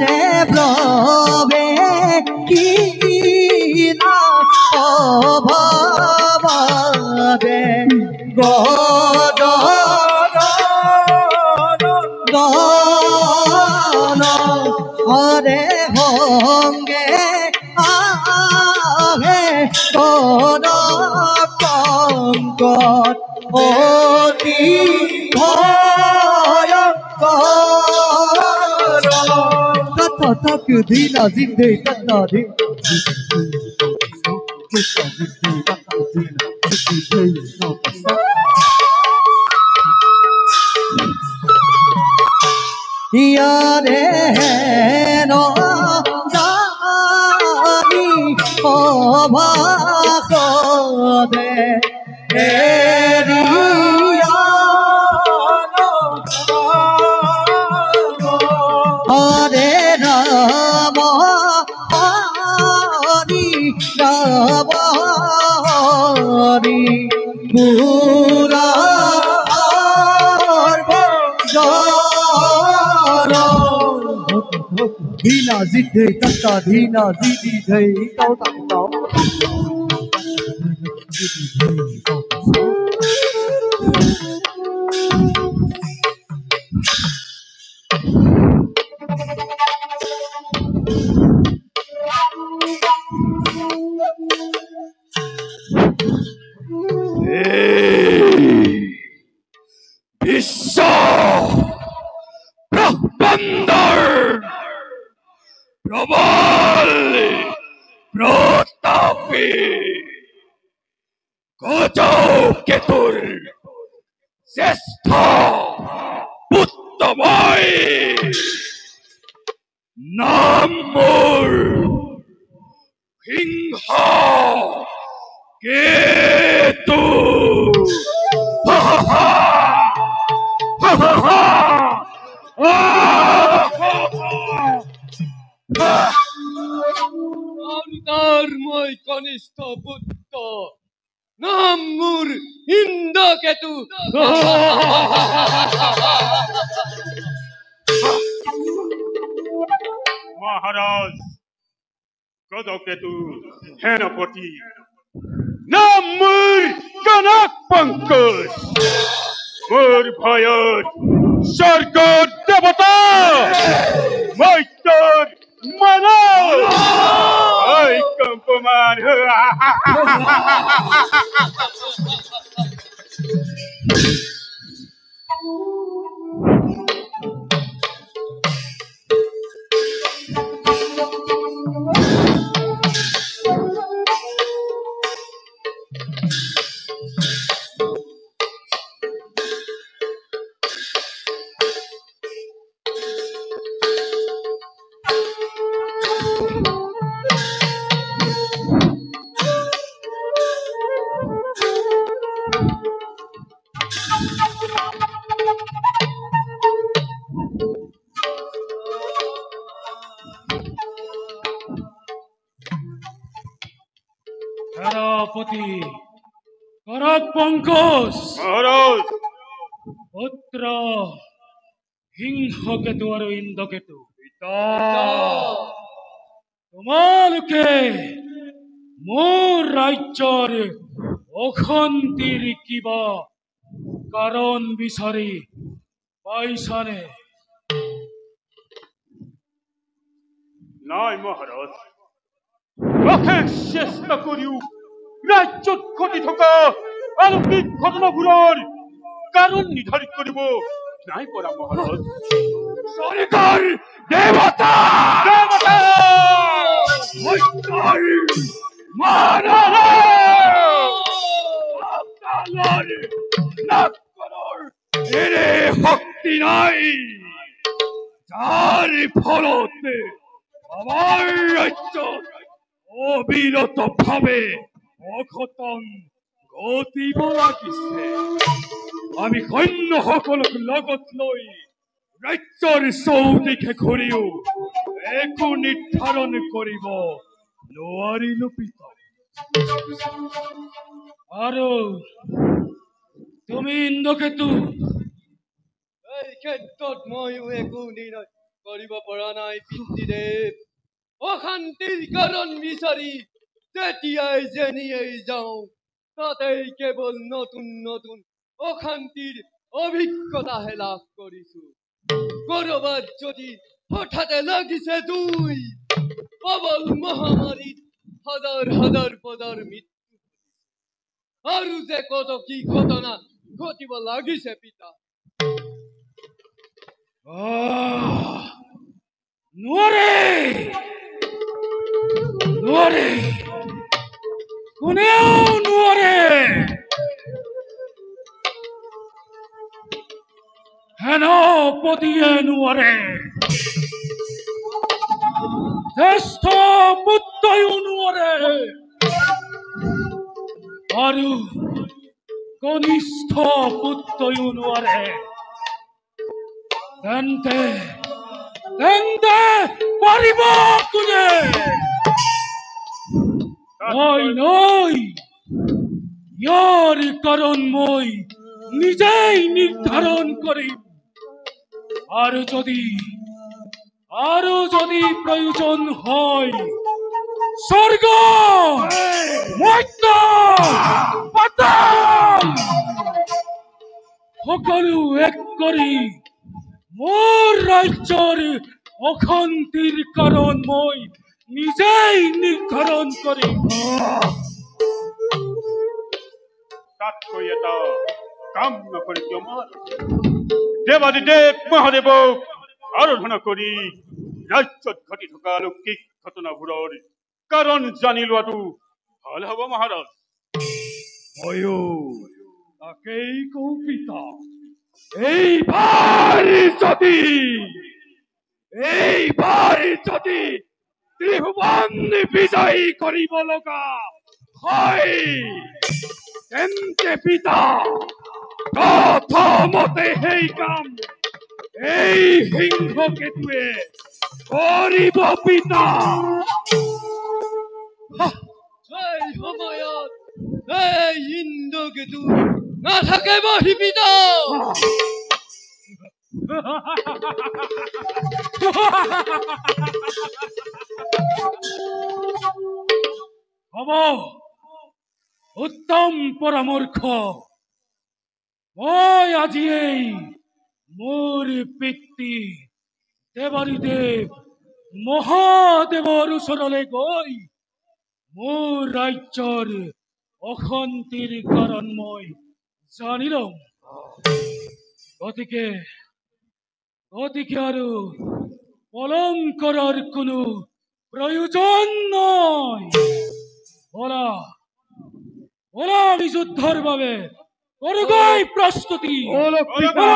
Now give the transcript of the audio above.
রে প্রবে কি না অভাবে গদ গন হরে ভঙ্গে আহে গণ কঙ্কট অতি ভয়ঙ্কর তথা থাক দিনা জিন্দে তথা দিন ইয়ারে হেন জানি অভাগ দে হরে রাম হরি রাম হরি মুরা धीना जिद्धे तत्ता धीना दीदी धई तौ तक तौ প্রবল প্রতাপী গজকেতুর শ্রেষ্ঠ পুত্রময় নাম মোর সিংহ কেতু অন্তর্ময় কনিষ্ঠ পুত্র নাম মোর ইন্দ্রকেতু মহারাজ গজকেতু সেনাপতি নাম মোর কনক পঙ্কজ মোর ভয়ত স্বর্গ দেবতা মৈত্র মানব ঐ কম্পমান সেনাপতি কনক পঙ্কজ মহারাজ পুত্র সিংহকেতু আৰু ইন্দ্ৰকেতু তোমালোকে মোৰ ৰাজ্যৰ অশান্তিৰ কিবা কাৰণ বিচাৰি পাইছানে? নাই মহাৰাজ অশেষ চেষ্টা কৰিও ৰাজ্যত ঘটি থকা অলৌকিক ঘটনাবোৰৰ কাৰণ নিৰ্ধাৰিত কৰিব নাই পৰা মহাৰাজ সৰকাৰ দেবতা দেবতা শক্তি নাই যাৰ ফলতে আমাৰ ৰাজ্য অবিৰত ভাবে অঘটন ঘটিব লাগিছে আমি সৈন্য সকলক লগত লৈ ৰাজ্যৰ চৌদিশে ঘূৰিও একো নিৰ্ধাৰণ কৰিব নোৱাৰিলো পিতা আৰু তুমি ইন্দ্ৰকেতু এই ক্ষেত্ৰত ময়ো একো কৰিব পৰা নাই পিতৃদেৱ। অশান্তিৰ কাৰণ বিচাৰি যেতিয়াই যেনিয়েই যাওঁ তাতেই কেৱল নতুন নতুন অশান্তিৰ অভিজ্ঞতাহে লাভ কৰিছো। কৰবাত যদি হঠাতে লাগিছে দুই প্ৰবল মহামাৰীত হাজাৰ হাজাৰ পদৰ মৃত্যু আৰু যে কত কি ঘটনা ঘটিব লাগিছে পিতা। নোৱাৰে নোৱাৰে, কোনেও নোৱাৰে। সেনাপতিয়ে নোৱাৰে, জ্যেষ্ঠ পুত্ৰয়ো নোৱাৰে আৰু কনিষ্ঠ পুত্ৰয়ো নোৱাৰে। তেন্তে তেন্তে পাৰিব কোনে? নাই, ইয়াৰ কাৰণ মই নিজেই নিৰ্ধাৰণ কৰিম। আৰু যদি প্ৰয়োজন হয় স্বৰ্গ মৰ্ত্য পাতাল সকলো এক কৰি মোৰ ৰাজ্যৰ অশান্তিৰ কাৰণ মই নিজেই নিৰ্ধাৰণ কৰিম। তাতকৈ এটা কাম নকৰি কিয় দেৱাদিদেৱ মহাদেৱক আৰাধনা কৰি ৰাজ্যত ঘটি থকা অলৌকিক ঘটনাবোৰৰ কাৰণ জানি লোৱাটো ভাল হ'ব মহাৰাজ। ময়ো তাকেই কওঁ পিতা। এইবাৰ যদি ত্ৰিভুৱন বিজয়ী কৰিব লগা হয় তেন্তে পিতা প্ৰথমতে সেই কাম এই সিংহকেতুৱে কৰিব পিতা। এই সময়ত এই ইন্দ্ৰকেতু নাথাকে বহি পিতা। হ'ব, উত্তম পৰামৰ্শ। মই আজিয়েই মোৰ পিতৃ দেৱাদিদেৱ মহাদেৱৰ ওচৰলৈ গৈ মোৰ ৰাজ্যৰ অশান্তিৰ কাৰণ মই জানি লম। গতিকে আৰু পলম কৰাৰ কোনো প্ৰয়োজন নাই। বলা আমি যুদ্ধৰ বাবে কৰোগৈ প্ৰস্তুতি। পিতা।